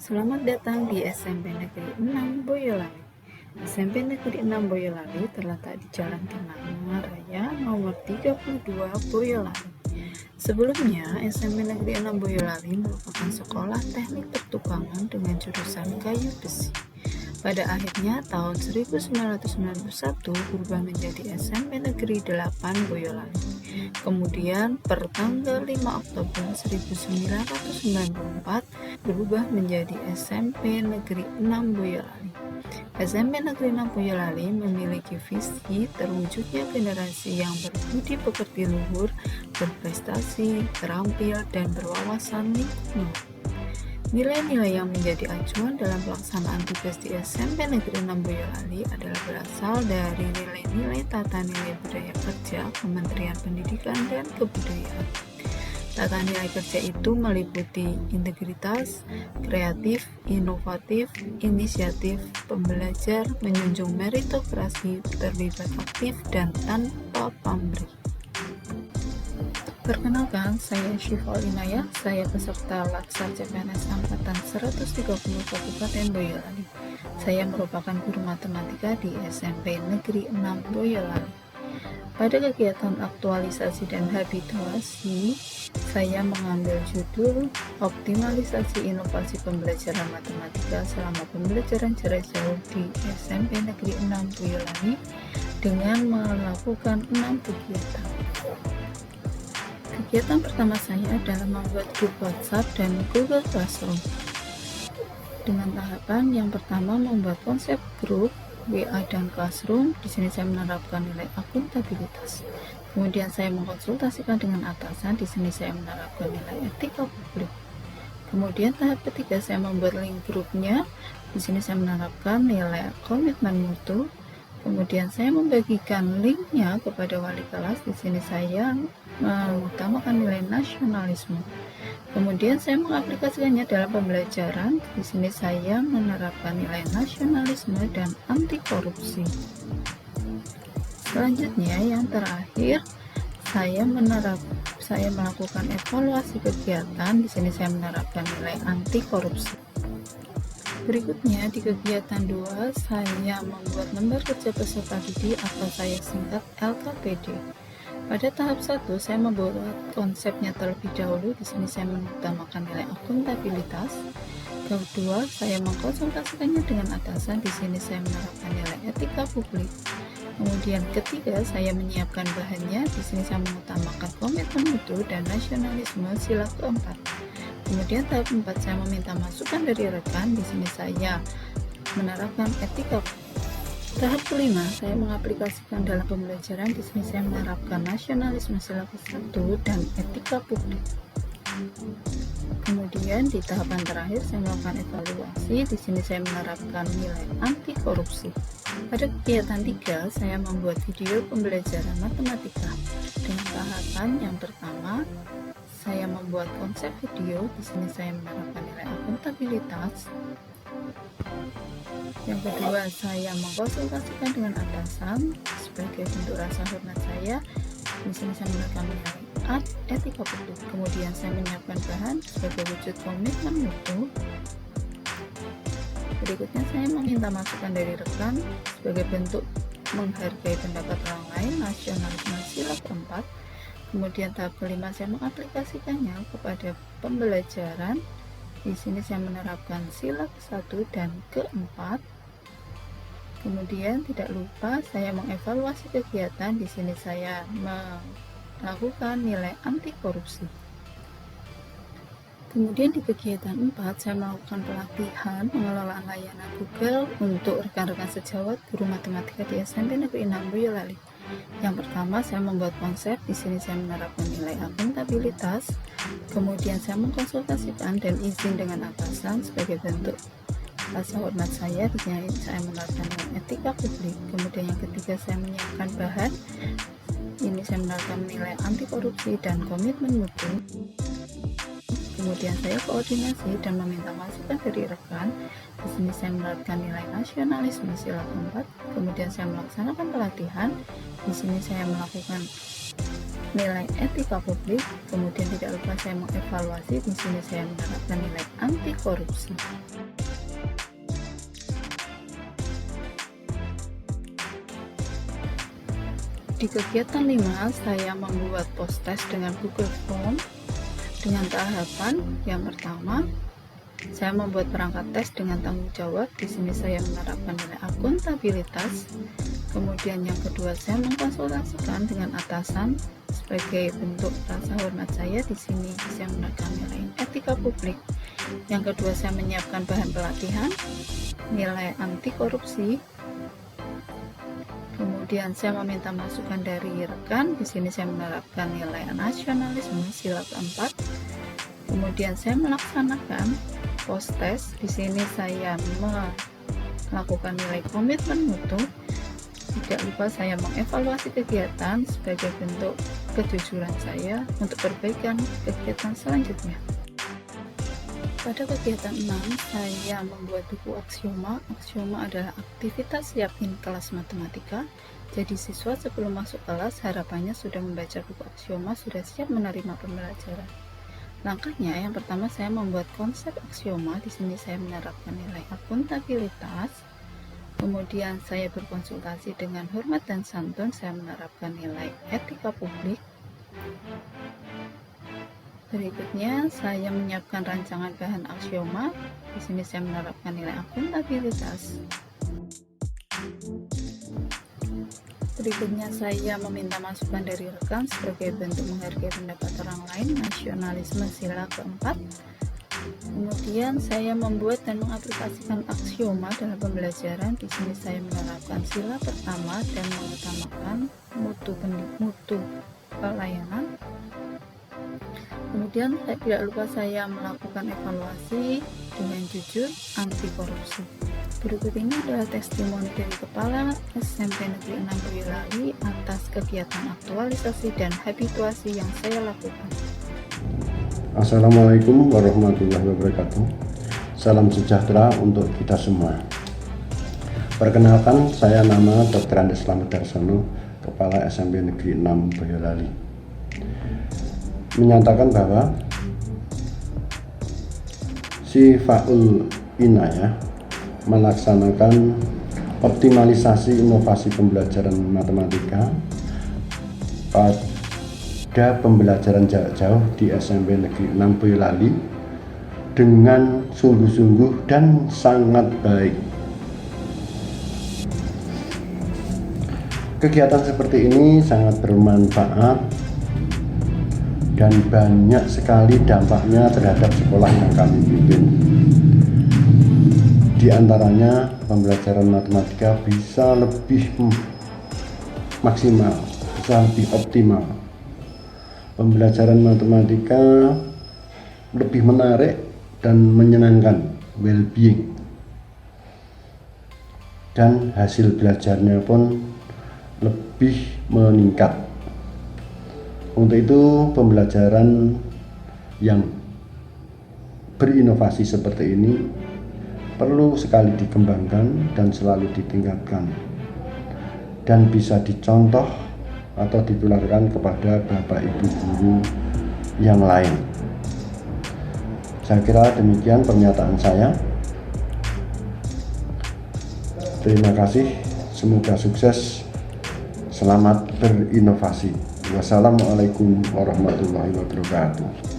Selamat datang di SMP Negeri 6 Boyolali. SMP Negeri 6 Boyolali terletak di Jalan Kenanga Raya nomor 32 Boyolali. Sebelumnya, SMP Negeri 6 Boyolali merupakan sekolah teknik pertukangan dengan jurusan kayu besi. Pada akhirnya tahun 1991 berubah menjadi SMP Negeri 8 Boyolali. Kemudian per tanggal 5 Oktober 1994 berubah menjadi SMP Negeri 6 Boyolali. SMP Negeri 6 Boyolali memiliki visi terwujudnya generasi yang berbudi pekerti luhur, berprestasi, terampil, dan berwawasan lingkungan. Nilai-nilai yang menjadi acuan dalam pelaksanaan tugas di SMP Negeri 6 Boyolali adalah berasal dari nilai-nilai tata nilai budaya kerja Kementerian Pendidikan dan Kebudayaan. Tata nilai kerja itu meliputi integritas, kreatif, inovatif, inisiatif, pembelajar, menjunjung meritokrasi, terlibat aktif, dan tanpa pamrih. Perkenalkan, saya Syifa Inayah, saya peserta Latsar CPNS Angkatan 130 Kabupaten Boyolali. Saya merupakan guru matematika di SMP Negeri 6 Boyolali. Pada kegiatan aktualisasi dan habituasi, saya mengambil judul Optimalisasi Inovasi Pembelajaran Matematika selama pembelajaran jarak jauh di SMP Negeri 6 Boyolali dengan melakukan 6 kegiatan. Kegiatan pertama saya adalah membuat grup WhatsApp dan Google Classroom. Dengan tahapan yang pertama membuat konsep grup WA dan Classroom. Di sini saya menerapkan nilai akuntabilitas. Kemudian saya mengkonsultasikan dengan atasan. Di sini saya menerapkan nilai etika publik. Kemudian tahap ketiga saya membuat link grupnya. Di sini saya menerapkan nilai komitmen mutu. Kemudian saya membagikan linknya kepada wali kelas. Di sini saya mengutamakan nilai nasionalisme. Kemudian saya mengaplikasikannya dalam pembelajaran. Di sini saya menerapkan nilai nasionalisme dan anti korupsi. Selanjutnya yang terakhir saya melakukan evaluasi kegiatan. Di sini saya menerapkan nilai anti korupsi. Berikutnya di kegiatan 2 saya membuat lembar kerja peserta didik atau saya singkat LKPD. Pada tahap 1 saya membuat konsepnya terlebih dahulu. Di sini saya mengutamakan nilai akuntabilitas. Kedua, saya mengkonsultasikannya dengan atasan. Di sini saya menerapkan nilai etika publik. Kemudian ketiga, saya menyiapkan bahannya. Di sini saya mengutamakan komitmen mutu dan nasionalisme sila keempat. Kemudian tahap 4 saya meminta masukan dari rekan. Di sini saya menerapkan etika. Tahap kelima saya mengaplikasikan dalam pembelajaran. Di sini saya menerapkan nasionalisme sila ke-1 dan etika publik. Kemudian di tahapan terakhir saya melakukan evaluasi. Di sini saya menerapkan nilai anti korupsi. Pada kegiatan 3 saya membuat video pembelajaran matematika dengan tahapan yang pertama saya membuat konsep video. Di sini saya menerapkan nilai akuntabilitas. Yang kedua, saya mengkonsultasikan dengan atasan sebagai bentuk rasa hormat saya. Di sini saya menerapkan nilai etika publik. Kemudian saya menyiapkan bahan sebagai wujud komitmen mutu. Berikutnya saya meminta masukan dari rekan sebagai bentuk menghargai pendapat orang lain, nasionalisme sila keempat. Kemudian tahap kelima saya mengaplikasikannya kepada pembelajaran. Di sini saya menerapkan sila ke-1 dan ke-4. Kemudian tidak lupa saya mengevaluasi kegiatan. Di sini saya melakukan nilai anti korupsi. Kemudian di kegiatan 4 saya melakukan pelatihan pengelolaan layanan Google untuk rekan-rekan sejawat guru matematika di SMP Negeri 6 Boyolali. Yang pertama saya membuat konsep. Di sini saya menerapkan nilai akuntabilitas. Kemudian saya mengkonsultasikan dan izin dengan atasan sebagai bentuk rasa hormat saya. Di sini saya menerapkan nilai etika publik. Kemudian yang ketiga saya menyiapkan bahan. Ini saya menerapkan nilai anti korupsi dan komitmen mutu. Kemudian saya koordinasi dan meminta masukan dari rekan. Di sini saya menerapkan nilai nasionalisme sila keempat. Kemudian saya melaksanakan pelatihan. Di sini saya melakukan nilai etika publik. Kemudian tidak lupa saya mengevaluasi. Di sini saya menerapkan nilai anti korupsi. Di kegiatan 5, saya membuat post test dengan Google Form dengan tahapan yang pertama. Saya membuat perangkat tes dengan tanggung jawab. Di sini saya menerapkan nilai akuntabilitas. Kemudian yang kedua, saya mengkonsultasikan dengan atasan sebagai bentuk rasa hormat saya. Di sini saya menerapkan nilai etika publik. Yang kedua, saya menyiapkan bahan pelatihan, nilai anti korupsi. Kemudian saya meminta masukan dari rekan. Di sini saya menerapkan nilai nasionalisme sila keempat. Kemudian saya melaksanakan post test. Di sini saya melakukan nilai komitmen mutu. Tidak lupa saya mengevaluasi kegiatan sebagai bentuk kejujuran saya untuk perbaikan kegiatan selanjutnya. Pada kegiatan 6, saya membuat buku aksioma. Aksioma adalah aktivitas siapin kelas matematika. Jadi siswa sebelum masuk kelas harapannya sudah membaca buku aksioma, sudah siap menerima pembelajaran. Langkahnya yang pertama, saya membuat konsep aksioma. Di sini saya menerapkan nilai akuntabilitas. Kemudian saya berkonsultasi dengan hormat dan santun. Saya menerapkan nilai etika publik. Berikutnya saya menyiapkan rancangan bahan aksioma. Di sini saya menerapkan nilai akuntabilitas. Berikutnya saya meminta masukan dari rekan sebagai bentuk menghargai pendapat orang lain, nasionalisme sila keempat. Kemudian saya membuat dan mengaplikasikan aksioma dalam pembelajaran. Di sini saya menerapkan sila pertama dan mengutamakan mutu pelayanan. Kemudian tidak lupa saya melakukan evaluasi dengan jujur anti korupsi. Berikut ini adalah testimoni dari Kepala SMP Negeri 6 Boyolali atas kegiatan aktualisasi dan habituasi yang saya lakukan. Assalamualaikum warahmatullahi wabarakatuh. Salam sejahtera untuk kita semua. Perkenalkan, saya nama Dr. Andes Slamet Darsono, Kepala SMP Negeri 6 Boyolali. Menyatakan bahwa si Faul Inayah melaksanakan optimalisasi inovasi pembelajaran matematika pada pembelajaran jarak jauh di SMP Negeri 6 Boyolali dengan sungguh-sungguh dan sangat baik. Kegiatan seperti ini sangat bermanfaat dan banyak sekali dampaknya terhadap sekolah yang kami pimpin. Di antaranya pembelajaran matematika bisa lebih maksimal, bisa lebih optimal. Pembelajaran matematika lebih menarik dan menyenangkan, well-being. Dan hasil belajarnya pun lebih meningkat. Untuk itu pembelajaran yang berinovasi seperti ini perlu sekali dikembangkan dan selalu ditingkatkan dan bisa dicontoh atau ditularkan kepada Bapak Ibu guru yang lain. Saya kira demikian pernyataan saya. Terima kasih, semoga sukses, selamat berinovasi. Wassalamualaikum warahmatullahi wabarakatuh.